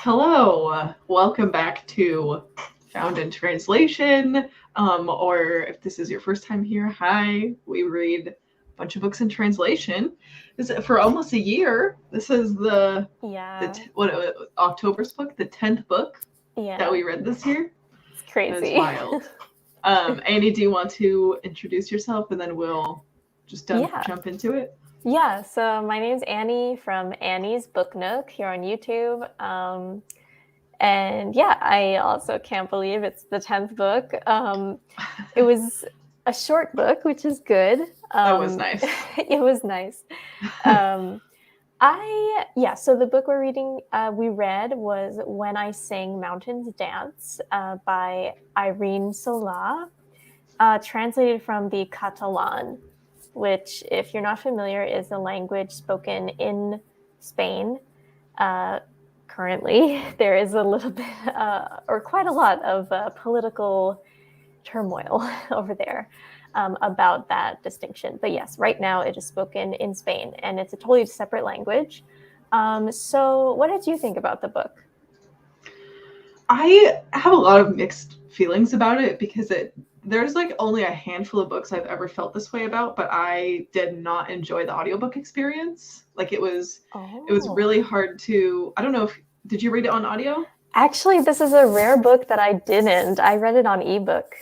Hello, welcome back to Found in Translation. Or if this is your first time here, hi. We read a bunch of books in translation. For almost a year. This is Yeah, October's book, the 10th book that yeah, we read this year. it's That is crazy. wild. Annie, do you want to introduce yourself and then we'll just Yeah, jump into it? yeah. So my name's Annie from Annie's Book Nook here on YouTube. And yeah, I also can't believe it's the 10th book. It was a short book, which is good. That was nice. It was nice. Um, so the book we read was When I Sang Mountains Dance by Irene Sola, translated from the Catalan, which, if you're not familiar, is a language spoken in Spain. Uh, Currently, there is a little bit, or quite a lot of political turmoil over there about that distinction. But yes, right now it is spoken in Spain, and it's a totally separate language. So, what did you think about the book? I have a lot of mixed feelings about it because there's like only a handful of books I've ever felt this way about, but I did not enjoy the audiobook experience. Like it was Oh, really hard to I don't know if did you read it on audio? actually, this is a rare book that I didn't. I read it on ebook.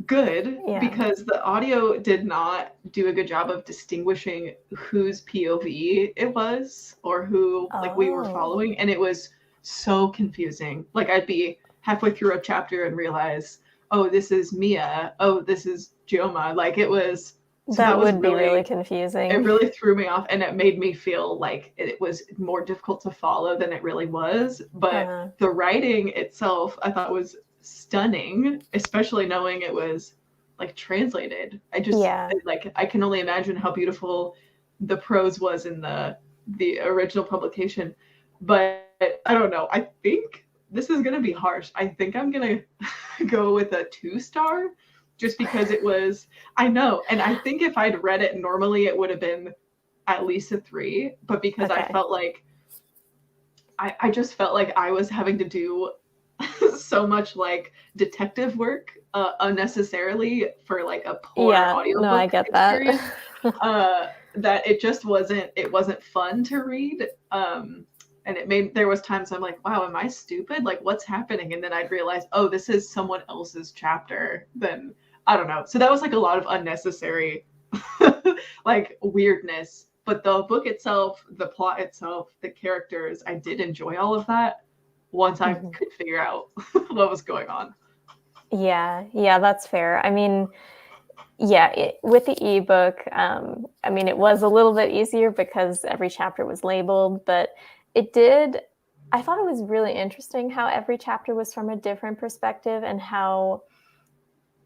Good, Yeah. because the audio did not do a good job of distinguishing whose POV it was or who like we were Oh, following, and it was so confusing. Like I'd be halfway through a chapter and realize, oh, this is Mia, oh, this is Joma. Like it was so that that was would be really really it confusing. really threw me off and it made me feel like it was more difficult to follow than it really was. But Uh, the writing itself I thought was stunning, especially knowing it was like translated. yeah. Like I can only imagine how beautiful the prose was in the original publication. But I don't know. I think this is gonna be harsh. I think I'm gonna go with a 2 star just because it was I know. And I think if I'd read it normally it would have been at least a 3, but because I Okay. felt like I just felt like I was having to do so much like detective work unnecessarily for like a poor Yeah. No, I audiobook get that. experience that it wasn't fun to read and it made there was times I'm like, wow, am I stupid, like what's happening, and then I'd realize, oh, this is someone else's chapter. Then I don't know, so that was like a lot of unnecessary like weirdness. But the book itself, the plot itself, the characters, I did enjoy all of that once I Mhm. could figure out what was going on. Yeah. Yeah, that's fair. I mean, yeah, with the ebook, I mean, it was a little bit easier because every chapter was labeled, but it did. I thought it was really interesting how every chapter was from a different perspective and how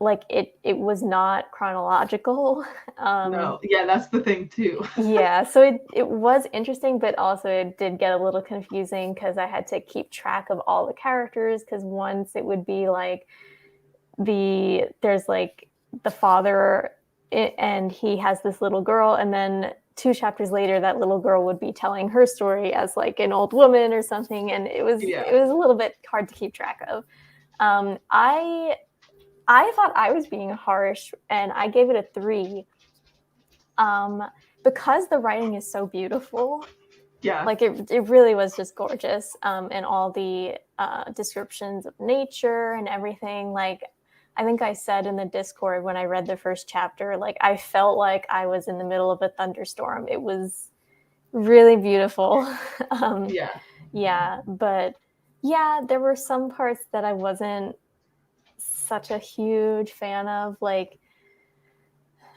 like it was not chronological. Um, No, yeah, that's the thing too. yeah, so it was interesting, but also it did get a little confusing because I had to keep track of all the characters. Because once it would be like there's like the father and he has this little girl, and then 2 chapters later that little girl would be telling her story as like an old woman or something, and it was Yeah. it was a little bit hard to keep track of. I thought I was being harsh and I gave it a 3, um, because the writing is so beautiful. Yeah. Like it really was just gorgeous, and all the descriptions of nature and everything. Like I think I said in the Discord when I read the first chapter, like I felt like I was in the middle of a thunderstorm. It was really beautiful. um, Yeah. yeah, but yeah, there were some parts that I wasn't such a huge fan of. Like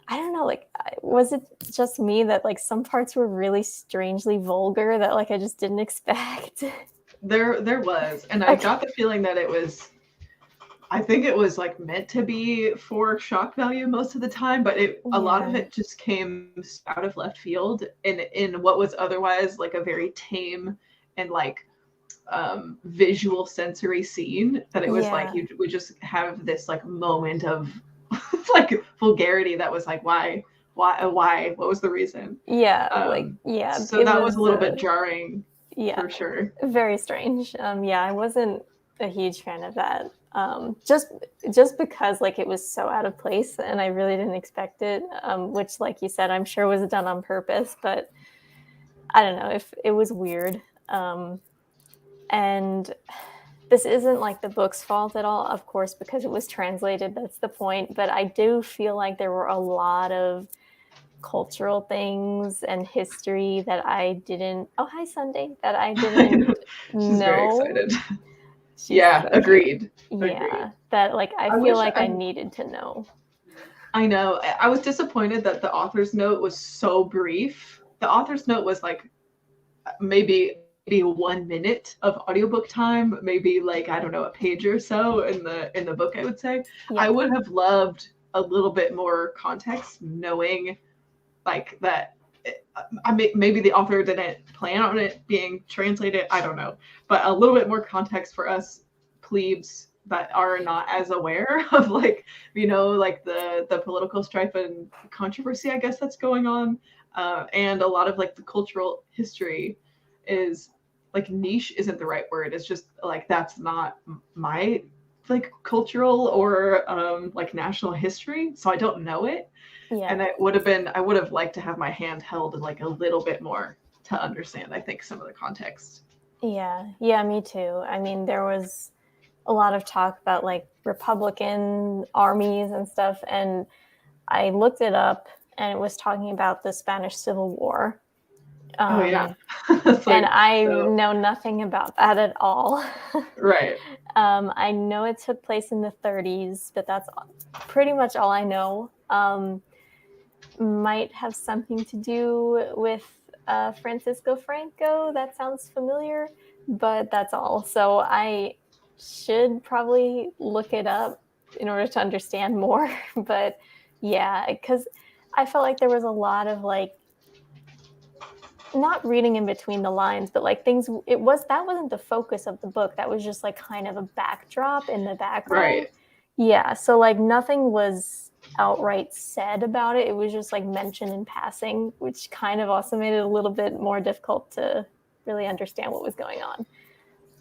I don't know, like was it just me that like some parts were really strangely vulgar that like I just didn't expect? There was. And I Okay. got the feeling that I think it was like meant to be for shock value most of the time, but a lot of Yeah. it just came out of left field in what was otherwise like a very tame and like visual sensory scene, that it was like Yeah. you would just have this like moment of like vulgarity that was like, why what was the reason? Yeah, like yeah, So it that was a was little bit jarring. Yeah, for sure. very strange. Yeah, I wasn't a huge fan of that. Just because like it was so out of place and I really didn't expect it. Which, like you said, I'm sure was done on purpose, but I don't know if it was weird. And this isn't like the book's fault at all, of course, because it was translated. That's the point. But I do feel like there were a lot of cultural things and history that I didn't. Oh, hi, Sunday. That I didn't She's very know. excited. She's Yeah, so cute. agreed. Agreed. Yeah, that like I I feel wish like I needed to know. I know. I was disappointed that the author's note was so brief. The author's note was like maybe 1 minute of audiobook time, maybe like I don't know, a page or so in the book, I would say. Yeah. I would have loved a little bit more context, knowing like that maybe the author didn't plan on it being translated, I don't know, but a little bit more context for us plebes that are not as aware of like, you know, like the political strife and controversy, I guess, that's going on, and a lot of like the cultural history is like niche isn't the right word. It's just like that's not my like cultural or like national history, so I don't know it. Yeah. And I would have liked to have my hand held like a little bit more to understand, I think, some of the context. Yeah. Yeah, me too. I mean, there was a lot of talk about like Republican armies and stuff, and I looked it up and it was talking about the Spanish Civil War. Oh yeah. And I so know nothing about that at all. right. I know it took place in the 30s, but that's pretty much all I know. Might have something to do with Francisco Franco. That sounds familiar, but that's all. So I should probably look it up in order to understand more. But yeah, because I felt like there was a lot of like not reading in between the lines, but like things that wasn't the focus of the book. That was just like kind of a backdrop in the background. Right. Yeah, so like nothing was outright said about it. It was just like mentioned in passing, which kind of also made it a little bit more difficult to really understand what was going on.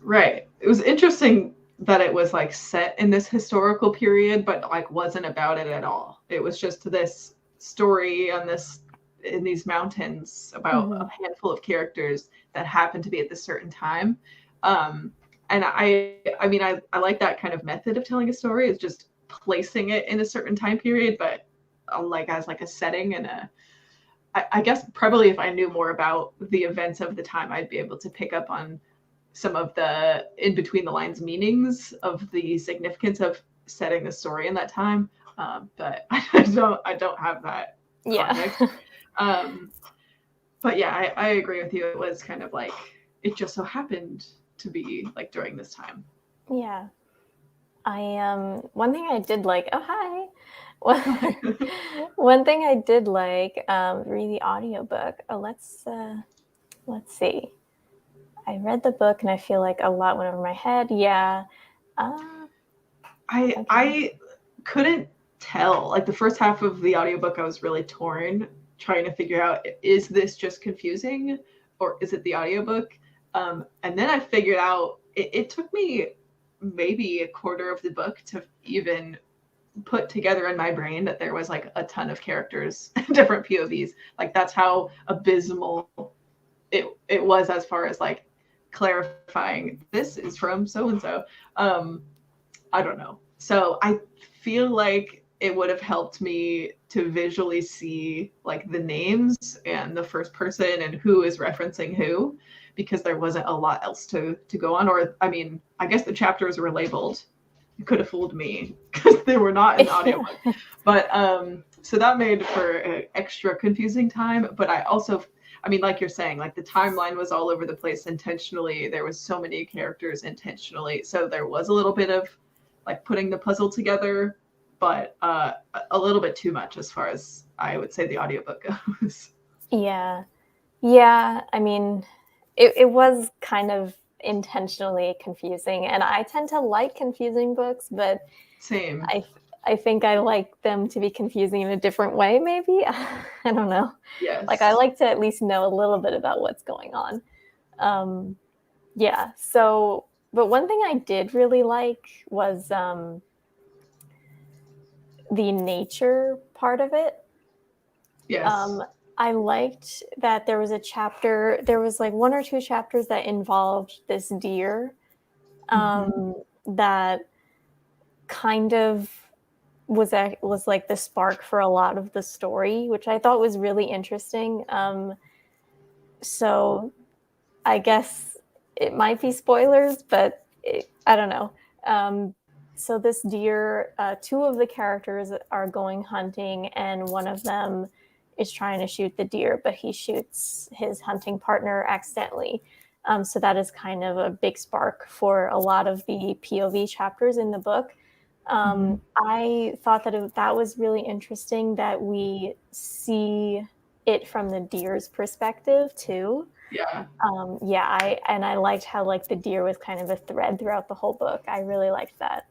Right. It was interesting that it was like set in this historical period, but like wasn't about it at all. It was just this story on this in these mountains about a handful of characters that happened to be at this certain time. And I mean, I like that kind of method of telling a story, is just placing it in a certain time period, but like as like a setting and I guess probably if I knew more about the events of the time, I'd be able to pick up on some of the in between the lines meanings of the significance of setting the story in that time. But I don't have that context. Yeah. But yeah, I agree with you. It was kind of like it just so happened to be like during this time. Yeah. One thing I did like, oh hi. One thing I did like, read the audiobook. Oh, let's see. I read the book and I feel like a lot went over my head. Yeah. Okay. I couldn't tell. Like the first half of the audiobook, I was really torn, trying to figure out, is this just confusing or is it the audiobook? And then I figured out it took me maybe a quarter of the book to even put together in my brain that there was like a ton of characters, different POVs. Like that's how abysmal it was as far as like clarifying this is from so and so. I don't know. So I feel like it would have helped me to visually see like the names and the first person and who is referencing who, because there wasn't a lot else to go on. Or I mean, I guess the chapters were labeled. It could have fooled me because they were not in audiobook. But so that made for an extra confusing time. But I mean, like you're saying, like the timeline was all over the place intentionally. There was so many characters intentionally. So there was a little bit of like putting the puzzle together, but a little bit too much as far as I would say the audiobook goes. Yeah. Yeah. I mean, it was kind of intentionally confusing, and I tend to like confusing books, but Same. I think I like them to be confusing in a different way, maybe. I don't know. Yes. Like I like to at least know a little bit about what's going on. Yeah. So, but one thing I did really like was the nature part of it. Yes. I liked that there was a chapter, there was like one or two chapters that involved this deer that kind of was like the spark for a lot of the story, which I thought was really interesting. So I guess it might be spoilers, but I don't know. So this deer, two of the characters are going hunting, and one of them is trying to shoot the deer, but he shoots his hunting partner accidentally. So that is kind of a big spark for a lot of the POV chapters in the book. I thought that that was really interesting that we see it from the deer's perspective too. Yeah. Yeah, I liked how like the deer was kind of a thread throughout the whole book. I really liked that.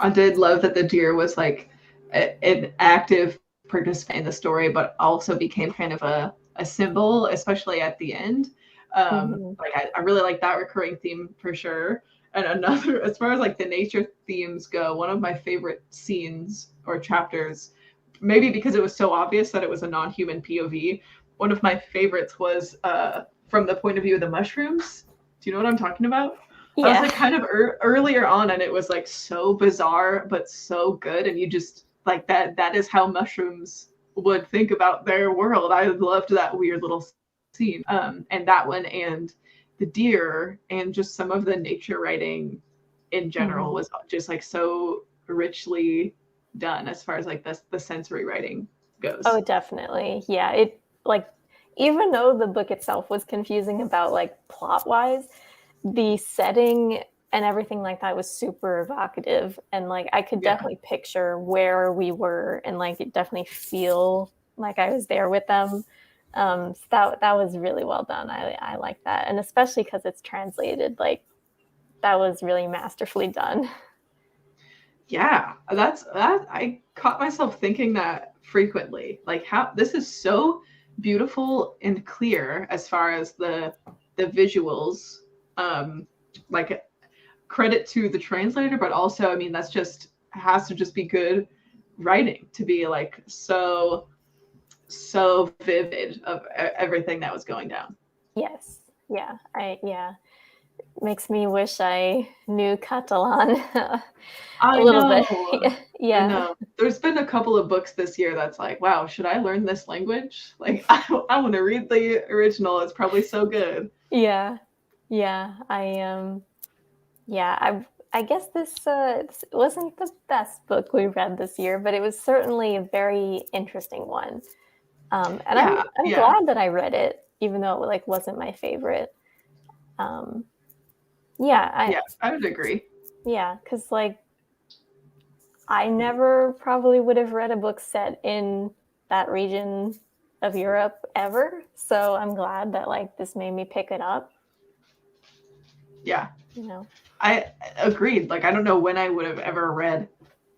I did love that the deer was like an active participant in the story, but also became kind of a symbol, especially at the end. Like I really like that recurring theme for sure. And another, as far as like the nature themes go, one of my favorite scenes or chapters, maybe because it was so obvious that it was a non-human POV, one of my favorites was from the point of view of the mushrooms. Do you know what I'm talking about? I was Yeah. like kind of earlier on, and it was like so bizarre but so good, and you just like that is how mushrooms would think about their world. I loved that weird little scene, and that one, and the deer, and just some of the nature writing in general was just like so richly done as far as like the sensory writing Oh, goes. definitely. Yeah, it like even though the book itself was confusing about like plot wise, the setting and everything like that was super evocative, and like I could Yeah. definitely picture where we were and like it definitely feel like I was there with them. So that was really well done. I like that, and especially because it's translated, like that was really masterfully done. Yeah, that I caught myself thinking that frequently. Like how this is so beautiful and clear as far as the visuals. Um like credit to the translator, but also I mean that's just has to just be good writing to be like so vivid of everything that was going down. Yes. Yeah. Makes me wish I knew Catalan a I little bit. know. I Yeah. know. There's been a couple of books this year that's like, wow, should I learn this language? Like, I want to read the original. It's probably so good. Yeah. Yeah. Yeah, I guess this wasn't the best book we read this year, but it was certainly a very interesting one. And Yeah, I'm yeah, glad that I read it, even though it like wasn't my favorite. Um, yeah, yeah. I would agree. because like I never probably would have read a book set in that region of Europe ever. So I'm glad that like this made me pick it up. Yeah, You know. I agreed. Like, I don't know when I would have ever read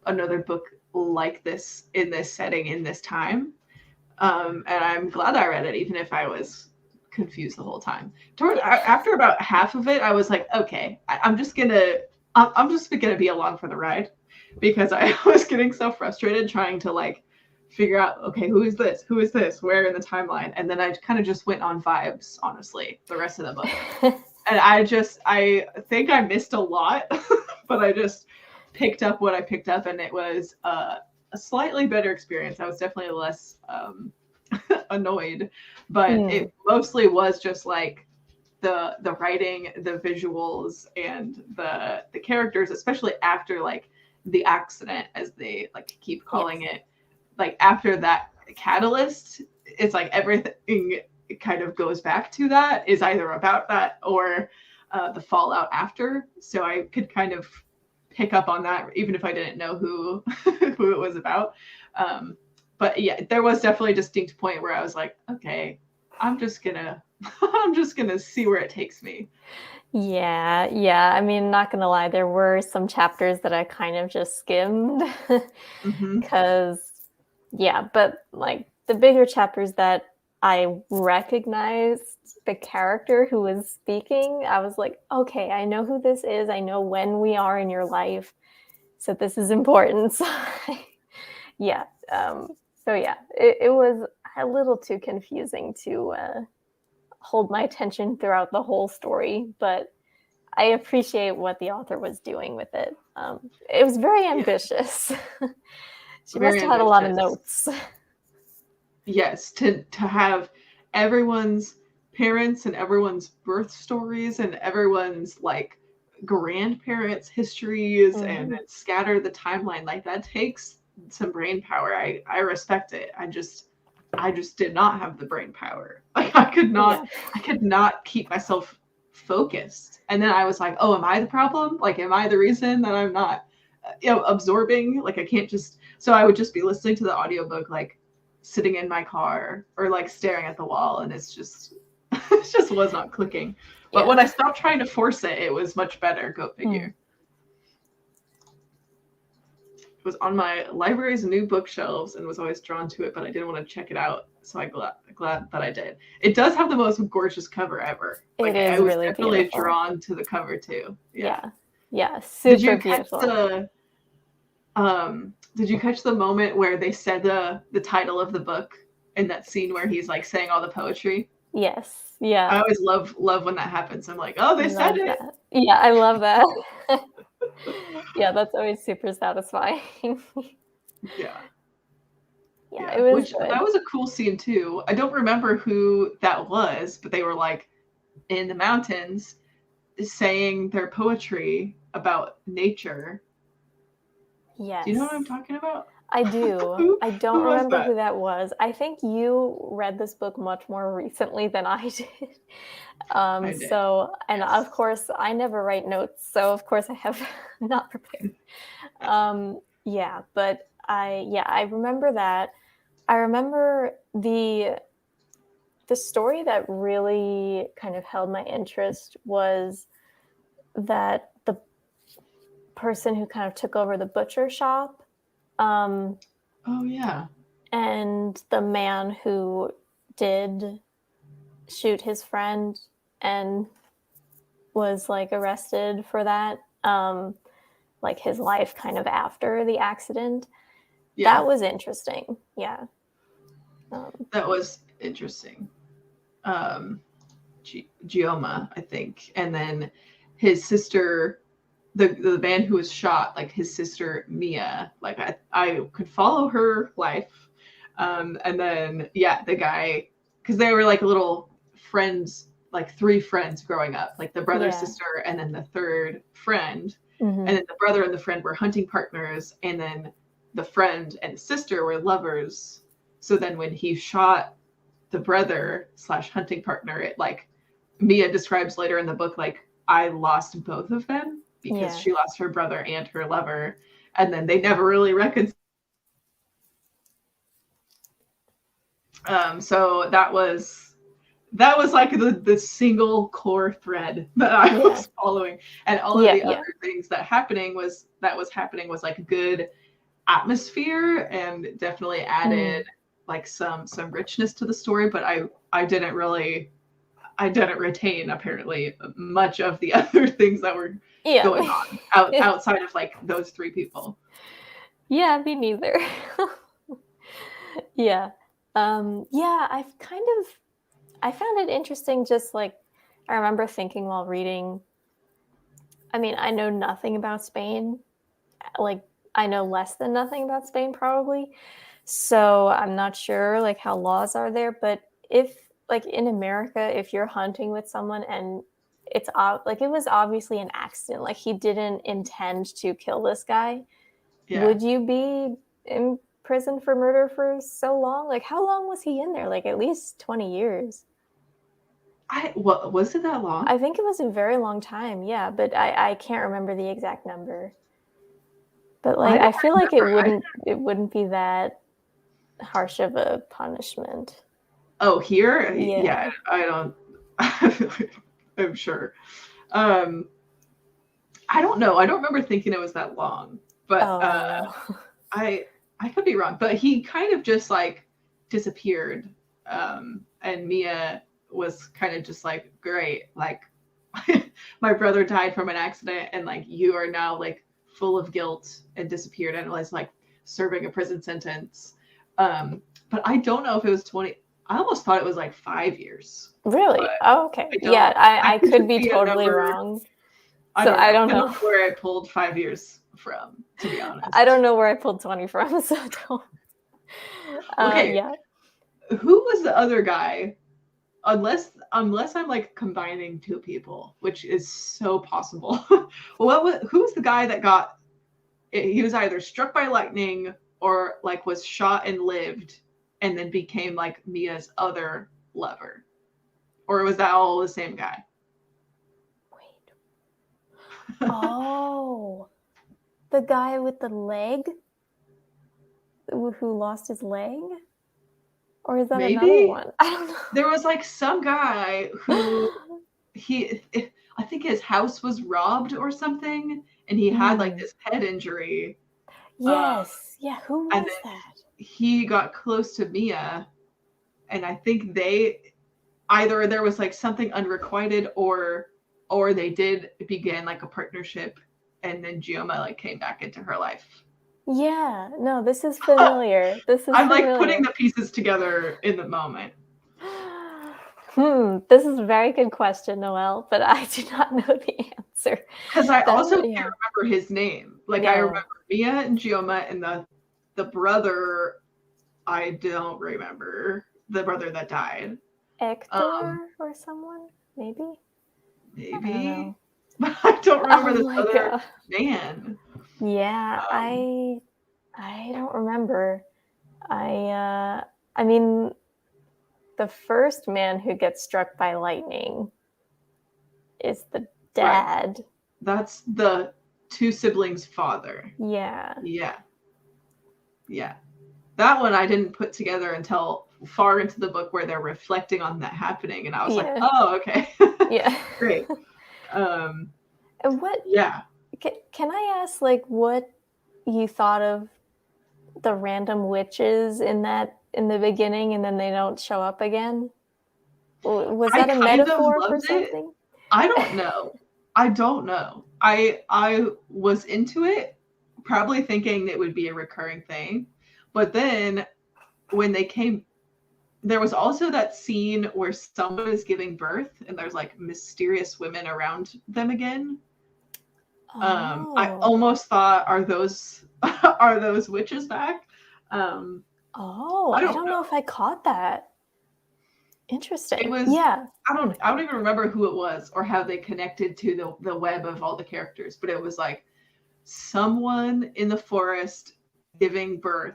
another book like this in this setting in this time. And I'm glad I read it, even if I was confused the whole time. After about half of it, I was like, okay, I'm just gonna be along for the ride, because I was getting so frustrated trying to like figure out, okay, who is this, where in the timeline, and then I kind of just went on vibes, honestly, the rest of the book, and I think I missed a lot, but I just picked up what I picked up, and it was a slightly better experience. I was definitely less annoyed, but Mm, it mostly was just like the writing, the visuals, and the characters, especially after like the accident, as they like keep calling yes. it. Like after that catalyst, it's like everything kind of goes back to that, is either about that or the fallout after. So I could kind of pick up on that, even if I didn't know who who it was about. Um, but yeah, there was definitely a distinct point where I was like, okay, I'm just gonna I'm just gonna see where it takes me. Yeah. I mean, not gonna lie, there were some chapters that I kind of just skimmed Hmm. because, yeah, but like the bigger chapters that I recognized the character who was speaking, I was like, okay, I know who this is. I know when we are in your life. So this is important. So, yeah. So yeah, it was a little too confusing to hold my attention throughout the whole story, but I appreciate what the author was doing with it. It was very ambitious. She must Very have had a lot of ambitious. notes. Yes, to have everyone's parents and everyone's birth stories and everyone's like grandparents' histories and then scatter the timeline, like that takes some brain power. I respect it. I just did not have the brain power. Like Yeah. I could not keep myself focused. And then I was like, oh, am I the problem? Like, am I the reason that I'm not, absorbing? Like, I can't just. So I would just be listening to the audiobook, like sitting in my car or like staring at the wall, and it's just, it just was not clicking. But when I stopped trying to force it, it was much better. Go figure. It was on my library's new bookshelves and was always drawn to it, but I didn't want to check it out. So I'm glad that I did. It does have the most gorgeous cover ever. Like, It is I was really definitely beautiful. drawn to the cover too. Yeah. Yeah. Did you Super catch beautiful. did you catch the moment where they said the title of the book in that scene where he's like saying all the poetry? Yes. I Yeah. always love when that happens. I'm like, oh, they said Love it. that. Yeah, I love that. Yeah, that's always super satisfying. Yeah. Yeah, it Yeah, was which that good. was a cool scene too. I don't remember who that was, but they were like in the mountains saying their poetry about nature. Do you know what I'm Yes, talking about? I do. who I don't who was remember that? who that was. I think you read this book much more recently than I did. I did. So, and of Yes. course, I never write notes, so of course I have not prepared. Yeah, but I remember that. I remember the story that really kind of held my interest was that the person who kind of took over the butcher shop, um, Oh yeah. and the man who did shoot his friend and was like arrested for that, like his life kind of after the accident. Yeah. That was interesting. Yeah. Um, That was interesting. Um Gioma, I think. And then his sister, the man who was shot, like his sister Mia, like I could follow her life. And then yeah, the guy, because they were like little friends, like three friends growing up, like the brother, yeah. sister, and then the third friend. Hmm. And then the brother and the friend were hunting partners, and then the friend and sister were lovers. So then when he shot the brother slash hunting partner, it like Mia describes later in the book, like, I lost both of them because Yeah. she lost her brother and her lover. And then they never really reconciled. So that was like the single core thread that I Yeah. was following. And all of Yeah. the Yeah. other things that was happening was like good atmosphere and definitely Mm. added like some richness to the story, but I didn't retain apparently much of the other things that were Yeah. going on outside of like those three people. Yeah, me neither. Yeah. Yeah, I found it interesting just like I remember thinking while reading, I mean, I know nothing about Spain. Like I know less than nothing about Spain probably. So I'm not sure like how laws are there, but if like in America, if you're hunting with someone and like it was obviously an accident, like he didn't intend to kill this guy, Yeah. would you be in prison for murder for so long? Like how long was he in there? Like at least 20 years. What was it that long? I think it was a very long time, yeah, but I can't remember the exact number. But I like I don't feel like remember. it wouldn't be that harsh of a punishment. Oh, here? Yeah, Yeah. I don't I'm sure. Um I don't know. I don't remember thinking it was that long, but Oh no. I I could be wrong, but he kind of just like disappeared. and Mia was kind of just like, great, like my brother died from an accident, and like you are now like full of guilt and disappeared and was like serving a prison sentence. But I don't know if it was 20. I almost thought it was like 5 years. Really? Oh, okay. Yeah, I could be totally wrong. So I don't know where I pulled 5 years from, to be honest. I don't know where I pulled 20 from, so don't. Okay. Yeah. Who was the other guy? Unless I'm like combining two people, which is so possible. Who's the guy that got? He was either struck by lightning or like was shot and lived, and then became like Mia's other lover, or was that all the same guy? Wait. Oh, the guy with the leg, who lost his leg. Or is that Maybe? Another one? I don't know. There was like some guy who I think his house was robbed or something, and he had like this head injury. Yes. Yeah, who was that? He got close to Mia, and I think they either there was like something unrequited or they did begin like a partnership, and then Gioma like came back into her life. Yeah, no, this is familiar. I'm like putting the pieces together in the moment. This is a very good question, Noelle, but I do not know the answer. Because I also can't remember his name. Like I remember Mia and Gioma, and the brother, I don't remember the brother that died. Hector or someone, maybe. Maybe. I don't remember this other man. Yeah, I don't remember. I mean, the first man who gets struck by lightning is the dad. Right. That's the two siblings' father. Yeah. Yeah. Yeah. That one I didn't put together until far into the book where they're reflecting on that happening, and I was like, oh, okay. Yeah. Great. And what? Yeah. Can I ask, like, what you thought of the random witches in the beginning, and then they don't show up again? Was that a metaphor for something? I don't know. I don't know. I was into it, probably thinking it would be a recurring thing, but then when they came, there was also that scene where someone is giving birth, and there's like mysterious women around them again. I almost thought, are those witches back? I don't know if I caught that. Interesting. It was, I don't even remember who it was or how they connected to the web of all the characters, but it was like someone in the forest giving birth.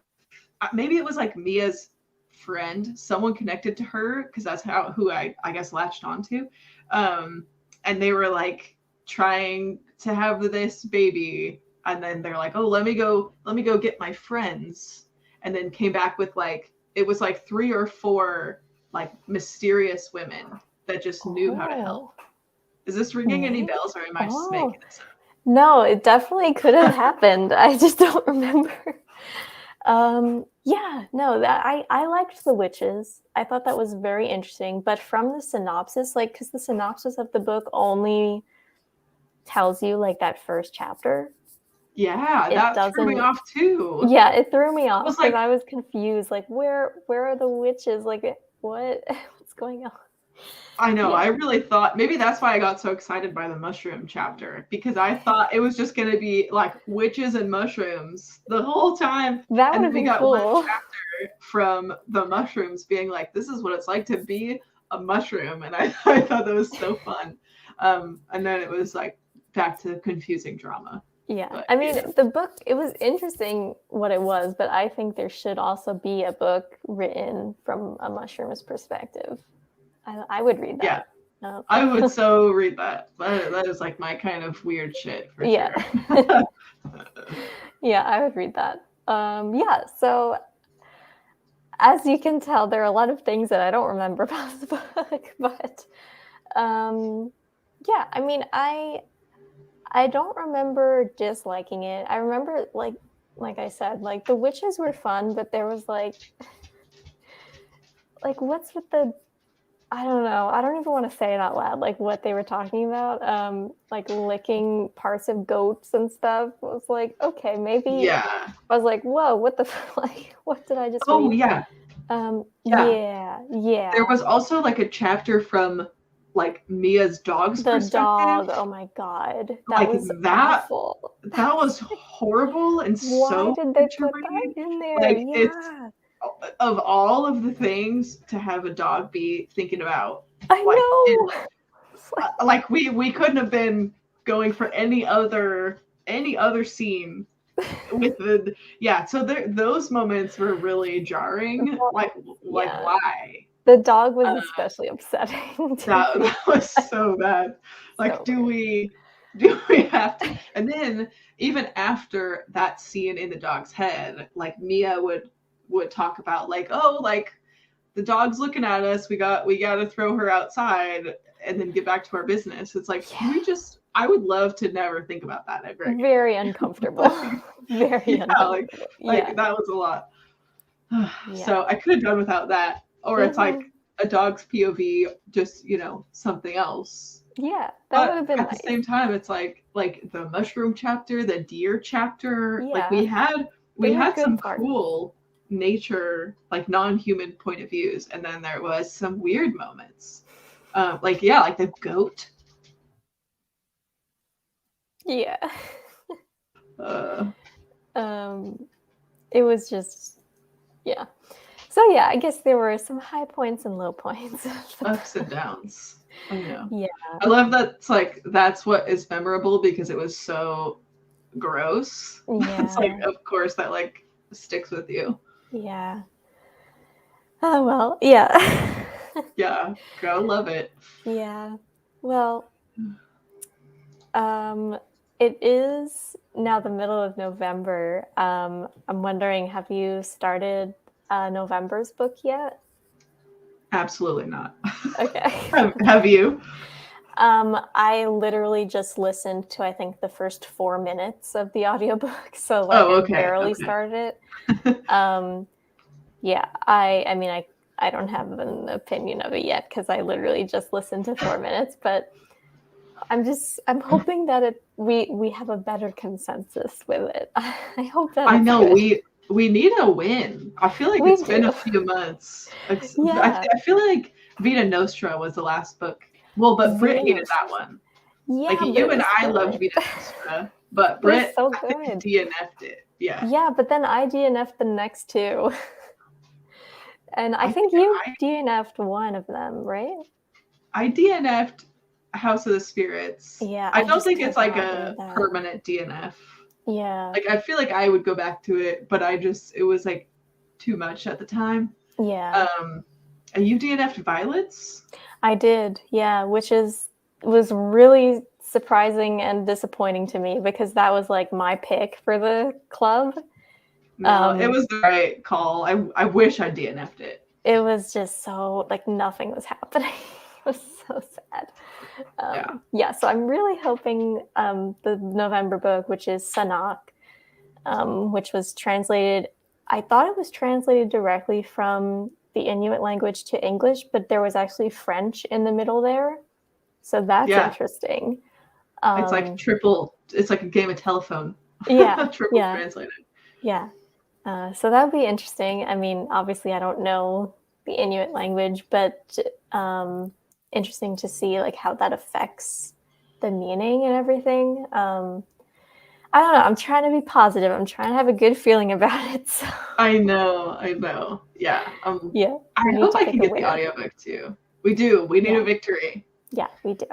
Maybe it was like Mia's friend, someone connected to her, because that's who I guess latched onto. And they were like trying to have this baby, and then they're like, oh, let me go get my friends, and then came back with like, it was like 3 or 4 like mysterious women that just knew how to help. Is this ringing any bells, or am I just making this up? No, it definitely could have happened. I just don't remember. I liked the witches. I thought that was very interesting. But from the synopsis, like, because the synopsis of the book only tells you like that first chapter. Yeah, that threw me off too. Yeah, it threw me off because I was confused. Like, where are the witches? Like, what's going on? I know. Yeah. I really thought maybe that's why I got so excited by the mushroom chapter, because I thought it was just going to be like witches and mushrooms the whole time. That would have been cool. One chapter from the mushrooms being like, this is what it's like to be a mushroom. And I thought that was so fun. And then it was like back to confusing drama. Yeah. But, I mean, the book, it was interesting what it was, but I think there should also be a book written from a mushroom's perspective. I would read that. Yeah, I would so read that. That is like my kind of weird shit for sure. Yeah, I would read that. So as you can tell, there are a lot of things that I don't remember about the book, but I mean, I don't remember disliking it. I remember, like I said, like the witches were fun, but there was like what's with the I don't know. I don't even want to say it out loud, like what they were talking about. Like licking parts of goats and stuff. I was like, okay, maybe. Yeah. I was like, whoa, what the like? What did I just Oh, read? yeah. Yeah. Yeah, There yeah. was also like a chapter from like Mia's dog's The perspective. dog. Oh my god, that Like was that awful. that was horrible and Why so did they hard to put that read. in there? Like it's Yeah, of all of the things to have a dog be thinking about, I like in know. It's like, like we couldn't have been going for any other scene with the so there those moments were really jarring. Like yeah, why? the dog was Uh, especially upsetting to that me. that was so bad. Like So weird. do we have to? And then even after that scene in the dog's head, like Mia would talk about like, oh, like the dog's looking at us. We got to throw her outside and then get back to our business. It's like, can we just? I would love to never think about that ever again. Very uncomfortable. Very Like uncomfortable. Yeah. that was a lot. Yeah. So I could have done without that, or it's like Mhm. a dog's POV, just something else. Yeah, that would But have been at the nice. same time, it's like the mushroom chapter, the deer chapter. Like Yeah, we they had had some good parts. cool nature, like non-human point of views, and then there was some weird moments. Like the goat. Yeah. Uh, It was just, yeah. So yeah, I guess there were some high points and low points. Ups and downs. I know. Yeah. I love that. It's like that's what is memorable because it was so gross. It's like, Yeah. of course, that like sticks with you. Yeah. Oh well, yeah. Yeah, go love it. Yeah. Well, it is now the middle of November. I'm wondering, have you started November's book yet? Absolutely not. Okay. Have you? I literally just listened to, I think, the first 4 minutes of the audiobook, so like Oh, I okay. barely Okay. started it. Yeah, I mean, I don't have an opinion of it yet because I literally just listened to 4 minutes, but I'm hoping that we have a better consensus with it. I hope that I it's know good. we need a win. I feel like We it's been do. a few months. Yeah. I feel like Vita Nostra was the last book. Well, but Britt Vita hated Nostra. that one. Like Yeah, but you it and was I loved good. Vita Nostra, but It was Britt, so I think, good. DNF'd it. Yeah. Yeah, but then I DNF'd the next two. And I I think think you DNF'd one of them, right? I DNF'd House of the Spirits. Yeah, I I don't just think it's like cannot a read that. permanent DNF. Yeah. Like I feel like I would go back to it, but it was like too much at the time. Yeah. And you DNF'd Violets? I did. Yeah, which was really surprising and disappointing to me because that was like my pick for the club. No, it was the right call. I wish I DNF'd it. It was just so like nothing was happening. It was so sad. Yeah, so I'm really hoping the November book, which is Sanak, which was translated, I thought it was translated directly from the Inuit language to English, but there was actually French in the middle there. So that's interesting. It's like it's like a game of telephone. Yeah. Triple translated. Yeah. So that would be interesting. I mean, obviously I don't know the Inuit language, but interesting to see like how that affects the meaning and everything. I don't know. I'm trying to be positive. I'm trying to have a good feeling about it. So. I know. Yeah. Yeah. I hope I can get the audiobook too. We do. We need a victory. Yeah, we do.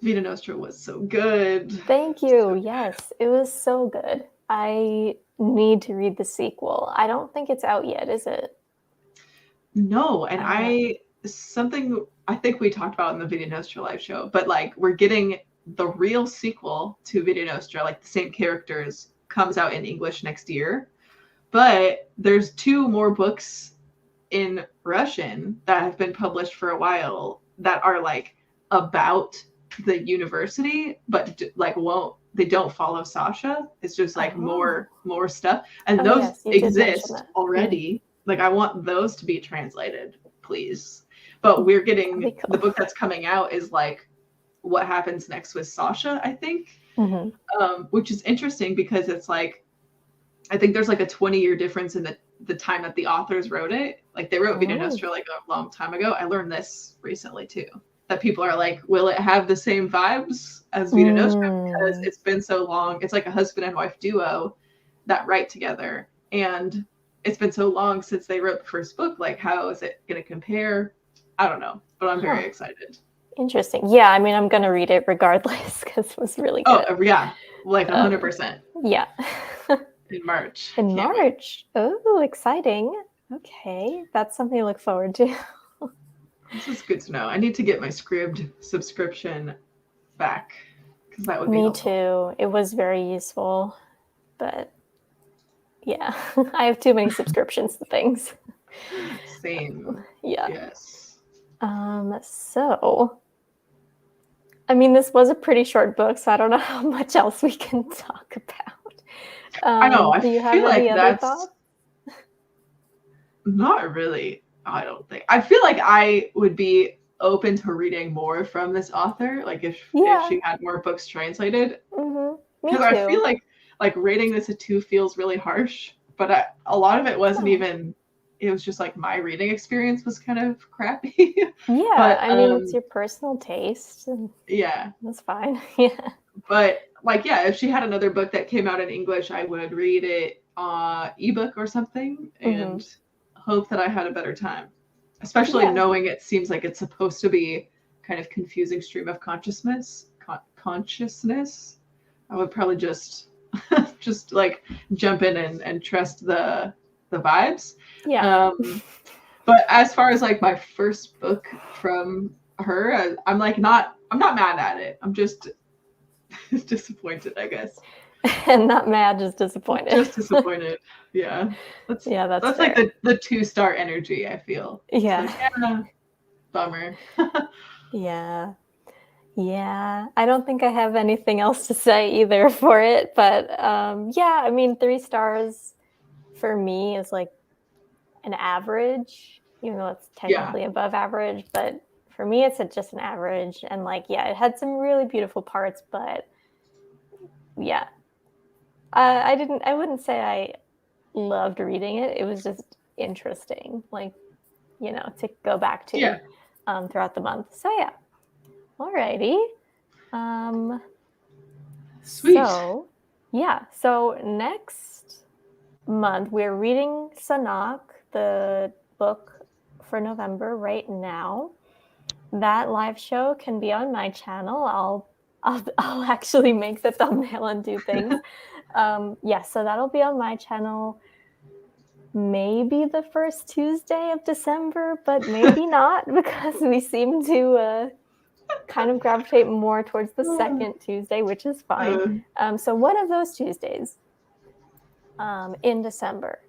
Vita Nostra was so good. Thank you. Yes, it was so good. I need to read the sequel. I don't think it's out yet, is it? No, and something I think we talked about in the Vita Nostra live show, but like we're getting the real sequel to Vita Nostra, like the same characters, comes out in English next year. But there's 2 more books in Russian that have been published for a while that are like about the university, but like they don't follow Sasha. It's just like more stuff, and those exist already. Like I want those to be translated, please. But we're getting That'd be cool. the book that's coming out is like what happens next with Sasha, I think, which is interesting because it's like, I think there's like a 20-year difference in the time that the authors wrote it. Like they wrote Vita Nostra like a long time ago. I learned this recently too, that people are like, will it have the same vibes as Vita Nostra? Because it's been so long. It's like a husband and wife duo that write together. And it's been so long since they wrote the first book. Like, how is it going to compare? I don't know, but I'm very excited. Interesting. Yeah, I mean, I'm going to read it regardless because it was really good. Oh, yeah, like 100%. Yeah. In March. In March. Oh, exciting. Okay, that's something to look forward to. This is good to know. I need to get my Scribd subscription back because that would be helpful. Me too. It was very useful, but yeah, I have too many subscriptions to things. Same. Yeah. Yes. So, I mean, this was a pretty short book, so I don't know how much else we can talk about. I know. Do you have any other thoughts? Not really. I don't think. I feel like I would be open to reading more from this author, like if she had more books translated. Because I feel like rating this a 2 feels really harsh, but a lot of it wasn't even. It was just like my reading experience was kind of crappy. Yeah, but, I mean, it's your personal taste. Yeah, that's fine. Yeah, but like, yeah, if she had another book that came out in English, I would read it ebook or something and hope that I had a better time. Especially knowing it seems like it's supposed to be kind of confusing stream of consciousness. Consciousness. I would probably just like jump in and trust the vibes. Yeah. But as far as like my first book from her, I'm not mad at it. I'm just disappointed, I guess. And not mad, just disappointed. Just disappointed. Yeah. That's like the 2-star energy, I feel. Yeah. Like, yeah. Bummer. Yeah. Yeah. I don't think I have anything else to say either for it, but yeah, I mean, 3 stars for me is like an average, even though it's technically above average, but for me it's just an average. And like, yeah, it had some really beautiful parts, but yeah, I wouldn't say I loved reading it. It was just interesting, like, you know, to go back to throughout the month. So yeah. Alrighty. Sweet. So yeah, so next month we're reading Sanak, the book for November right now. That live show can be on my channel. I'll actually make the thumbnail and do things. Yeah, so that'll be on my channel maybe the first Tuesday of December, but maybe not because we seem to kind of gravitate more towards the second Tuesday, which is fine. So one of those Tuesdays in December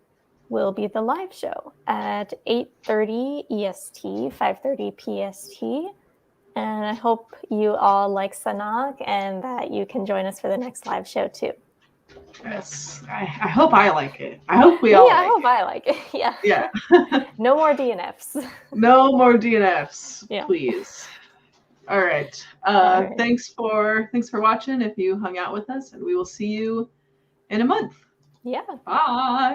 will be the live show at 8:30 EST, 5:30 PST. And I hope you all like Sanak and that you can join us for the next live show too. Yes, I hope I like it. I hope we all like it. I hope I like it. Yeah. Yeah. No more DNFs. No more DNFs, yeah. Please. All right. Thanks for watching if you hung out with us, and we will see you in a month. Yeah. Bye.